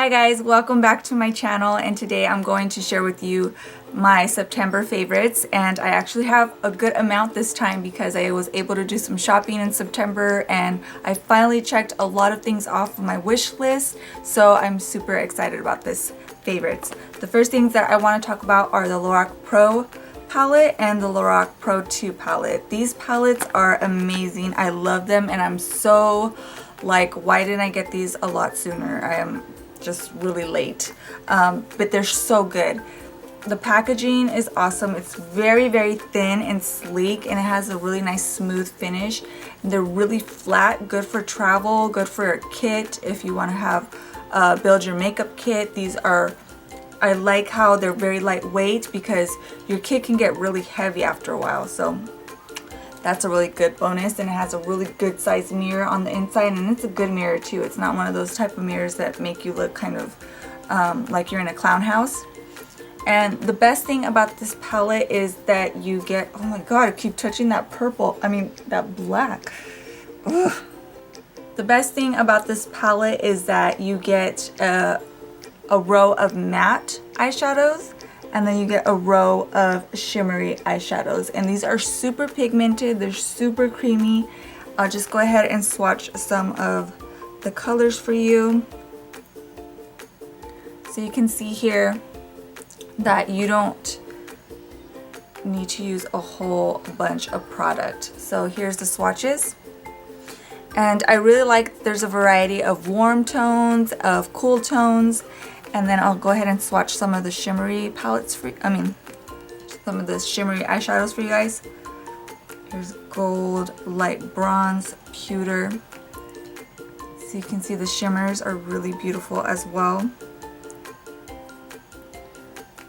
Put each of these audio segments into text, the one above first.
Hi guys, welcome back to my channel, and today I'm going to share with you my September favorites. And I actually have a good amount this time because I was able to do some shopping in September and I finally checked a lot of things off of my wish list, so I'm super excited about this favorites. The first things that I want to talk about are the Lorac Pro Palette and the Lorac Pro 2 Palette. These palettes are amazing. I love them and I'm so like, why didn't I get these a lot sooner? I am just really late, but they're so good. The packaging is awesome. It's very thin and sleek, and it has a really nice smooth finish. They're really flat, good for travel, good for a kit if you want to have build your makeup kit. These are, I like how they're very lightweight because your kit can get really heavy after a while, so that's a really good bonus. And it has a really good size mirror on the inside, and it's a good mirror too. It's not one of those type of mirrors that make you look kind of like you're in a clown house. And the best thing about this palette is that you get, oh my god, I keep touching that purple, I mean that black. Ugh. The best thing about this palette is that you get a row of matte eyeshadows, and then you get a row of shimmery eyeshadows, and these are super pigmented, they're super creamy. I'll just go ahead and swatch some of the colors for you. So you can see here that you don't need to use a whole bunch of product. So here's the swatches. And I really like there's a variety of warm tones, of cool tones. And then I'll go ahead and swatch some of the shimmery palettes for, some of the shimmery eyeshadows for you guys. Here's gold, light bronze, pewter. So you can see the shimmers are really beautiful as well.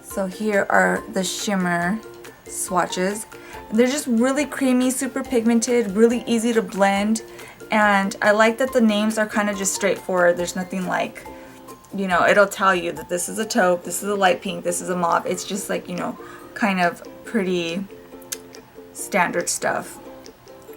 So here are the shimmer swatches. They're just really creamy, super pigmented, really easy to blend. And I like that the names are kind of just straightforward. There's nothing like, you know, it'll tell you that this is a taupe, this is a light pink, this is a mauve. It's just like, you know, kind of pretty standard stuff.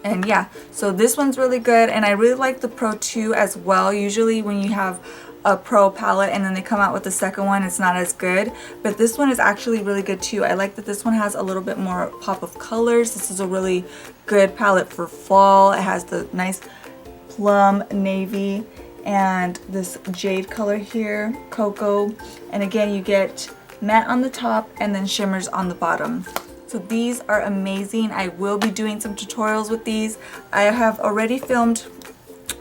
And yeah, so this one's really good, and I really like the Pro 2 as well. Usually when you have a Pro palette and then they come out with the second one, it's not as good, but this one is actually really good too. I like that this one has a little bit more pop of colors. This is a really good palette for fall. It has the nice plum navy and this jade color here, cocoa, and again you get matte on the top and then shimmers on the bottom. So these are amazing. I will be doing some tutorials with these. I have already filmed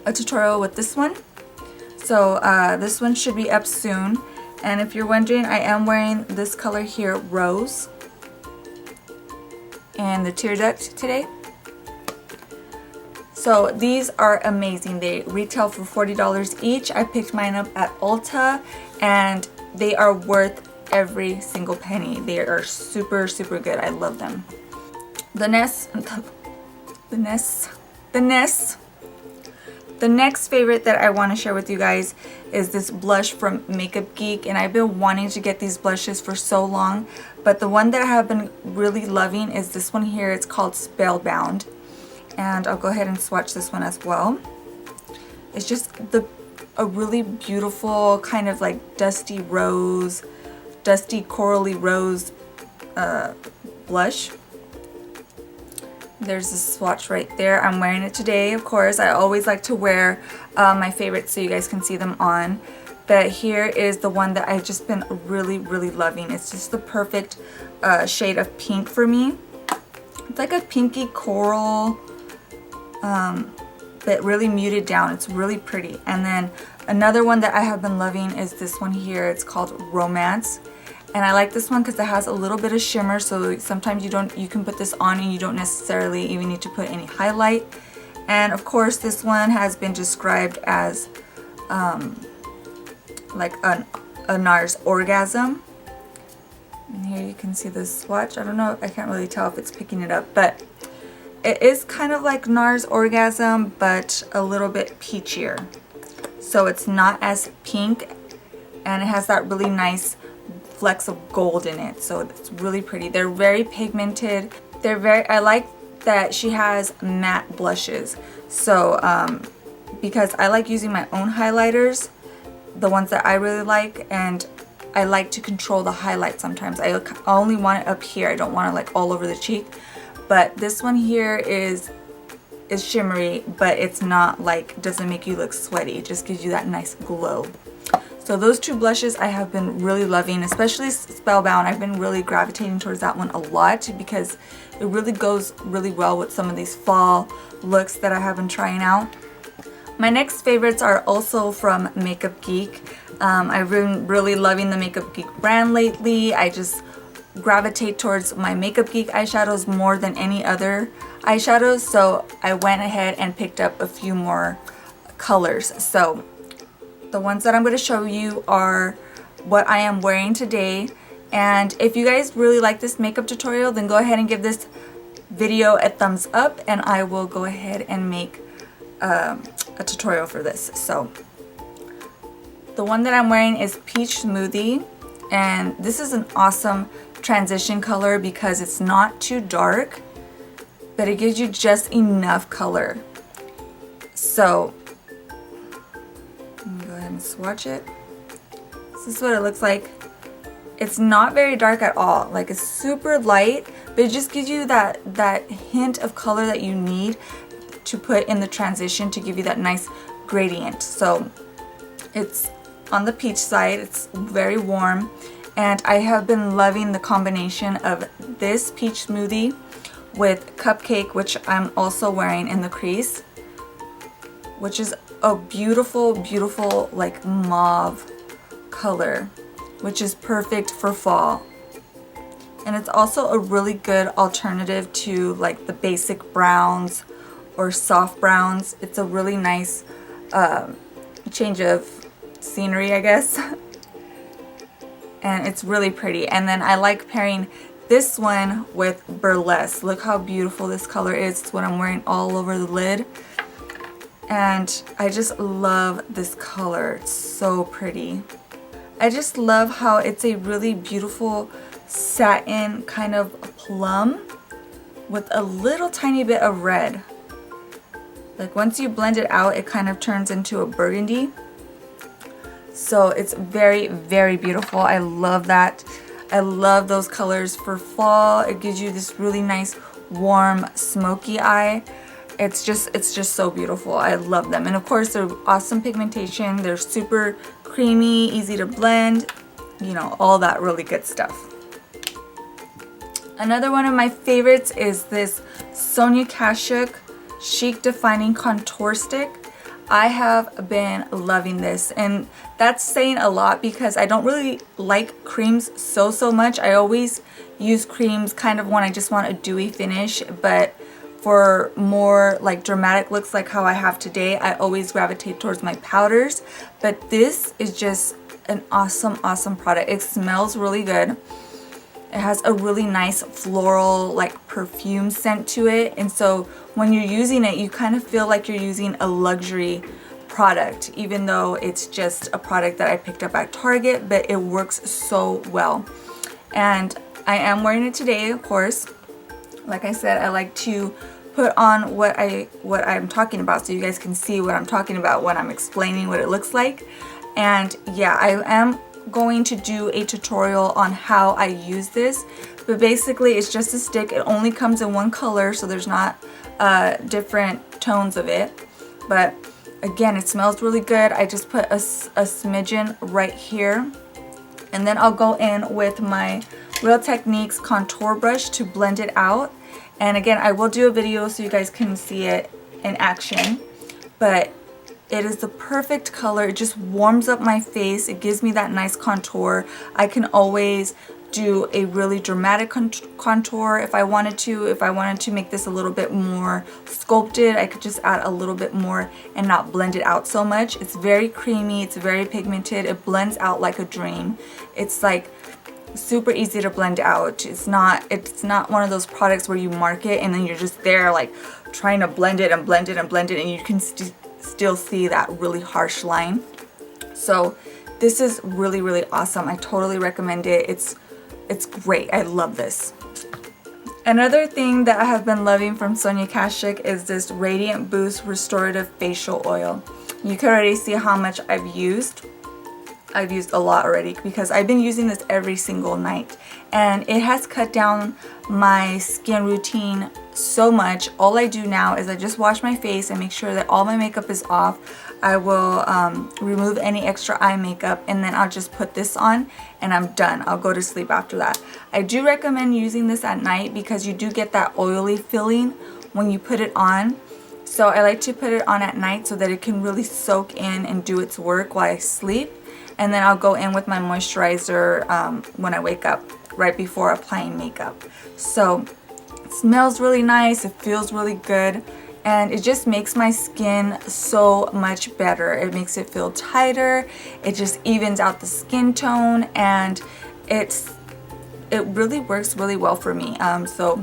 a tutorial with this one, so this one should be up soon. And if you're wondering, I am wearing this color here, Rose, and the tear duct today. So these are amazing. They retail for $40 each. I picked mine up at Ulta and they are worth every single penny. They are super good. I love them. The next favorite that I want to share with you guys is this blush from Makeup Geek, and I've been wanting to get these blushes for so long, but the one that I have been really loving is this one here. It's called Spellbound. And I'll go ahead and swatch this one as well. It's just a really beautiful kind of like dusty corally rose blush. There's a swatch right there. I'm wearing it today, of course. I always like to wear my favorites so you guys can see them on. But here is the one that I've just been really loving. It's just the perfect shade of pink for me. It's like a pinky coral, but really muted down. It's really pretty. And then another one that I have been loving is this one here. It's called Romance, and I like this one because it has a little bit of shimmer, so sometimes you can put this on and you don't necessarily even need to put any highlight. And of course this one has been described as like a NARS orgasm. And here you can see the swatch. I don't know, I can't really tell if it's picking it up, but it is kind of like NARS orgasm, but a little bit peachier. So it's not as pink, and it has that really nice flecks of gold in it. So it's really pretty. They're very pigmented. I like that she has matte blushes. So because I like using my own highlighters, the ones that I really like, and I like to control the highlight sometimes. I only want it up here. I don't want it like all over the cheek. But this one here is shimmery, but it's not like, doesn't make you look sweaty. It just gives you that nice glow. So those two blushes I have been really loving, especially Spellbound. I've been really gravitating towards that one a lot because it really goes really well with some of these fall looks that I have been trying out. My next favorites are also from Makeup Geek. I've been really loving the Makeup Geek brand lately. I just gravitate towards my Makeup Geek eyeshadows more than any other eyeshadows, so I went ahead and picked up a few more colors. So the ones that I'm going to show you are what I am wearing today, and if you guys really like this makeup tutorial, then go ahead and give this video a thumbs up, and I will go ahead and make a tutorial for this. So the one that I'm wearing is Peach Smoothie, and this is an awesome transition color because it's not too dark, but it gives you just enough color. So let me go ahead and swatch it. This is what it looks like. It's not very dark at all. Like, it's super light, but it just gives you that hint of color that you need to put in the transition to give you that nice gradient. So it's on the peach side. It's very warm, and I have been loving the combination of this Peach Smoothie with Cupcake, which I'm also wearing in the crease, which is a beautiful, beautiful like mauve color, which is perfect for fall. And it's also a really good alternative to like the basic browns or soft browns. It's a really nice change of scenery, I guess. And it's really pretty. And then I like pairing this one with Burlesque. Look how beautiful this color is. It's what I'm wearing all over the lid. And I just love this color. It's so pretty. I just love how it's a really beautiful satin kind of plum with a little tiny bit of red. Like, once you blend it out, it kind of turns into a burgundy. So it's very, very beautiful. I love that. I love those colors for fall. It gives you this really nice, warm, smoky eye. It's just so beautiful. I love them. And of course, they're awesome pigmentation. They're super creamy, easy to blend, you know, all that really good stuff. Another one of my favorites is this Sonia Kashuk Chic Defining Contour Stick. I have been loving this, and that's saying a lot because I don't really like creams so much. I always use creams kind of when I just want a dewy finish, but for more like dramatic looks like how I have today, I always gravitate towards my powders. But this is just an awesome product. It smells really good. It has a really nice floral like perfume scent to it, and so when you're using it, you kind of feel like you're using a luxury product, even though it's just a product that I picked up at Target, but it works so well. And I am wearing it today, of course. Like I said, I like to put on what I'm talking about so you guys can see what I'm talking about when I'm explaining what it looks like. And yeah, I am going to do a tutorial on how I use this, but basically it's just a stick. It only comes in one color, so there's not different tones of it, but again, it smells really good. I just put a smidgen right here, and then I'll go in with my Real Techniques contour brush to blend it out. And again, I will do a video so you guys can see it in action, but it is the perfect color. It just warms up my face. It gives me that nice contour. I can always do a really dramatic contour if I wanted to. If I wanted to make this a little bit more sculpted, I could just add a little bit more and not blend it out so much. It's very creamy. It's very pigmented. It blends out like a dream. It's like super easy to blend out. It's not one of those products where you mark it and then you're just there like trying to blend it and blend it and blend it, and you can still see that really harsh line. So this is really awesome. I totally recommend it. It's great. I love this. Another thing that I have been loving from Sonia Kashuk is this Radiant Boost Restorative Facial Oil. You can already see how much I've used. I've used a lot already because I've been using this every single night, and it has cut down my skin routine so much. All I do now is I just wash my face and make sure that all my makeup is off. I will remove any extra eye makeup, and then I'll just put this on and I'm done. I'll go to sleep after that. I do recommend using this at night because you do get that oily feeling when you put it on. So I like to put it on at night so that it can really soak in and do its work while I sleep. And then I'll go in with my moisturizer when I wake up, right before applying makeup. So it smells really nice, it feels really good, and it just makes my skin so much better. It makes it feel tighter, it just evens out the skin tone, and it really works really well for me. So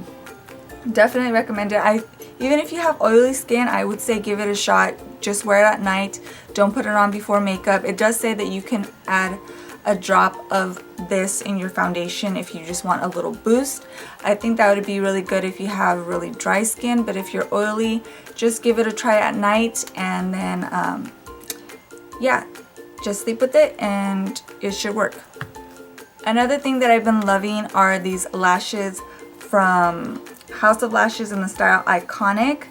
definitely recommend it. Even if you have oily skin, I would say give it a shot. Just wear it at night. Don't put it on before makeup. It does say that you can add a drop of this in your foundation if you just want a little boost. I think that would be really good if you have really dry skin, but if you're oily, just give it a try at night, and then yeah, just sleep with it and it should work. Another thing that I've been loving are these lashes from House of Lashes in the style Iconic.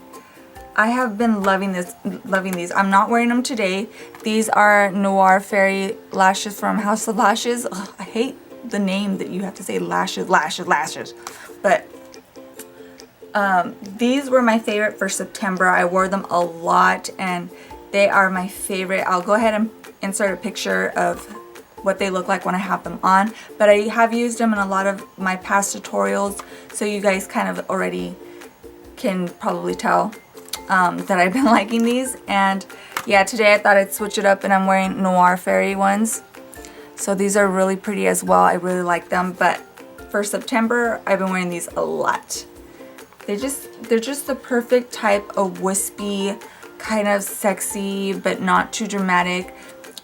I have been loving these. I'm not wearing them today. These are Noir Fairy lashes from House of Lashes. Ugh, I hate the name that you have to say lashes. But these were my favorite for September. I wore them a lot and they are my favorite. I'll go ahead and insert a picture of what they look like when I have them on, but I have used them in a lot of my past tutorials, so you guys kind of already can probably tell that I've been liking these. And yeah, today I thought I'd switch it up and I'm wearing Noir Fairy ones. So these are really pretty as well. I really like them, but for September I've been wearing these a lot. They're just the perfect type of wispy, kind of sexy but not too dramatic.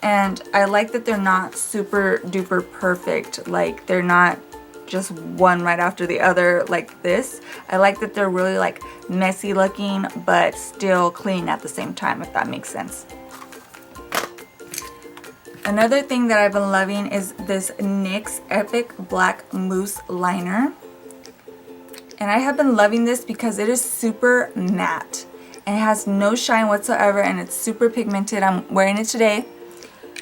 And I like that they're not super duper perfect, like they're not just one right after the other like this. I like that they're really like messy looking but still clean at the same time, if that makes sense. Another thing that I've been loving is this NYX Epic Black Mousse Liner. And I have been loving this because it is super matte and it has no shine whatsoever, and it's super pigmented. I'm wearing it today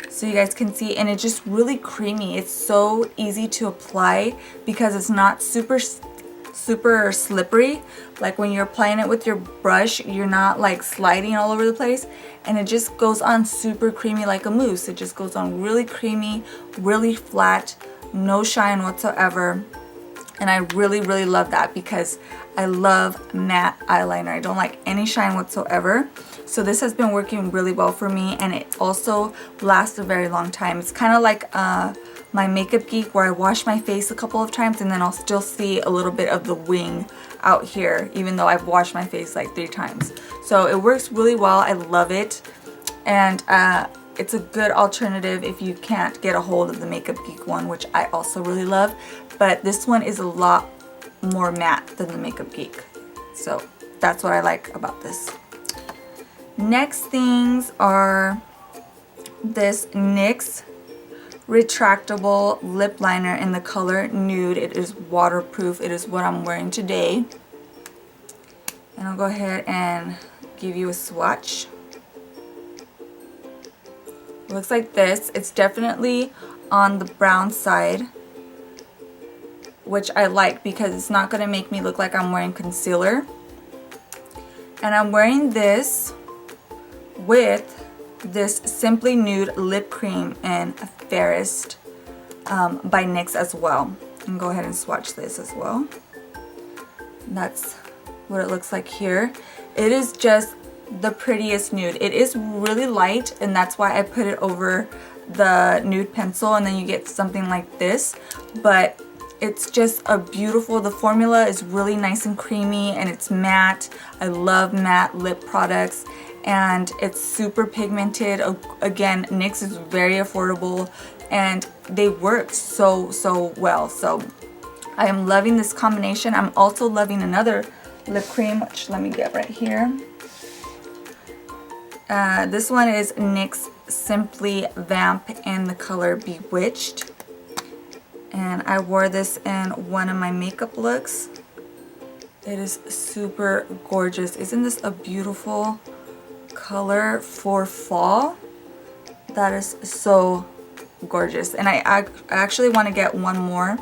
so you guys can see, and it's just really creamy. It's so easy to apply because it's not super slippery. Like when you're applying it with your brush, you're not like sliding all over the place, and it just goes on super creamy like a mousse. It just goes on really creamy, really flat, no shine whatsoever. And I really love that because I love matte eyeliner. I don't like any shine whatsoever. So this has been working really well for me, and it also lasts a very long time. It's kind of like my Makeup Geek, where I wash my face a couple of times and then I'll still see a little bit of the wing out here even though I've washed my face like 3 times. So it works really well. I love it, and it's a good alternative if you can't get a hold of the Makeup Geek one, which I also really love. But this one is a lot more matte than the Makeup Geek. So that's what I like about this. Next things are this NYX Retractable Lip Liner in the color Nude. It is waterproof. It is what I'm wearing today. And I'll go ahead and give you a swatch. It looks like this. It's definitely on the brown side, which I like because it's not going to make me look like I'm wearing concealer. And I'm wearing this with this Simply Nude lip cream in Fairest by NYX as well. And go ahead and swatch this as well. That's what it looks like here. It is just the prettiest nude. It is really light, and that's why I put it over the nude pencil, and then you get something like this. But it's just a beautiful, the formula is really nice and creamy, and it's matte. I love matte lip products, and it's super pigmented. Again, NYX is very affordable, and they work so well. So I am loving this combination. I'm also loving another lip cream, which let me get right here. This one is NYX Simply Vamp in the color Bewitched. And I wore this in one of my makeup looks. It is super gorgeous. Isn't this a beautiful color for fall? That is so gorgeous. And I actually want to get one more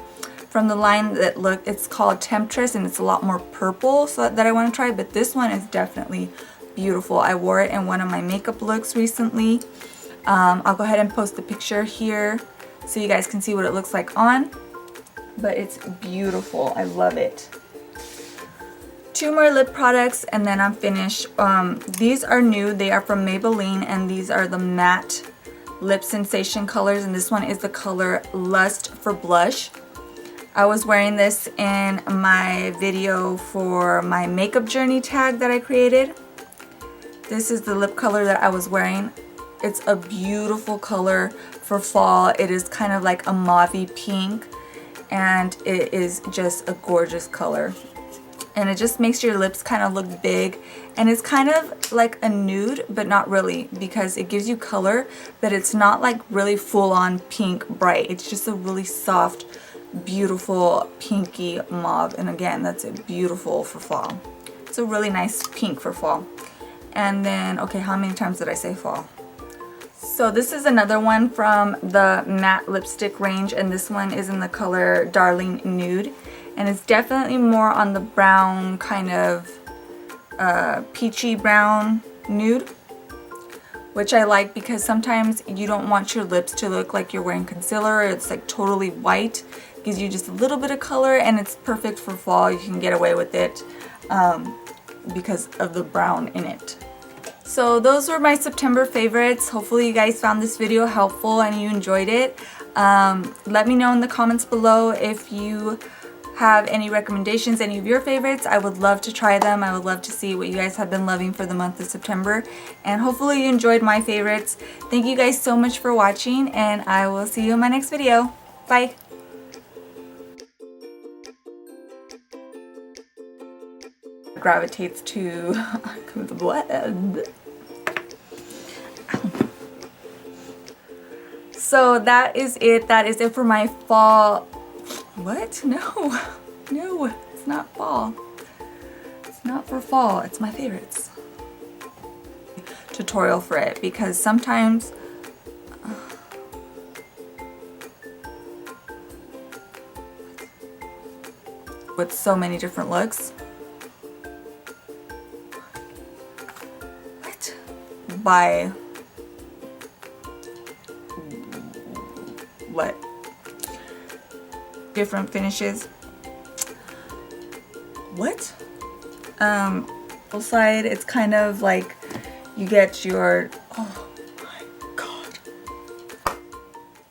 from the line that it's called Temptress, and it's a lot more purple, so that I want to try, but this one is definitely beautiful. I wore it in one of my makeup looks recently. I'll go ahead and post the picture here so you guys can see what it looks like on, but it's beautiful. I love it. Two more lip products and then I'm finished. These are new. They are from Maybelline, and these are the matte lip sensation colors, and this one is the color Lust for Blush. I was wearing this in my video for my makeup journey tag that I created. This is the lip color that I was wearing. It's a beautiful color for fall. It is kind of like a mauvey pink, and it is just a gorgeous color. And it just makes your lips kind of look big, and it's kind of like a nude, but not really, because it gives you color, but it's not like really full-on pink bright. It's just a really soft, beautiful pinky mauve, and again, that's beautiful for fall. It's a really nice pink for fall. And then, okay, how many times did I say fall? So this is another one from the matte lipstick range, and this one is in the color Darling Nude. And it's definitely more on the brown, kind of peachy brown nude, which I like because sometimes you don't want your lips to look like you're wearing concealer. It's like totally white. It gives you just a little bit of color, and it's perfect for fall. You can get away with it because of the brown in it. So those were my September favorites. Hopefully you guys found this video helpful and you enjoyed it. Let me know in the comments below if you have any recommendations, any of your favorites. I would love to try them. I would love to see what you guys have been loving for the month of September. And hopefully you enjoyed my favorites. Thank you guys so much for watching, and I will see you in my next video. Bye! Gravitates to what? So that is it. That is it for my fall. What? No. No, it's not fall. It's not for fall. It's my favorites. Tutorial for it, because sometimes with so many different looks. What? By what? Different finishes. What? Side, it's kind of like you get your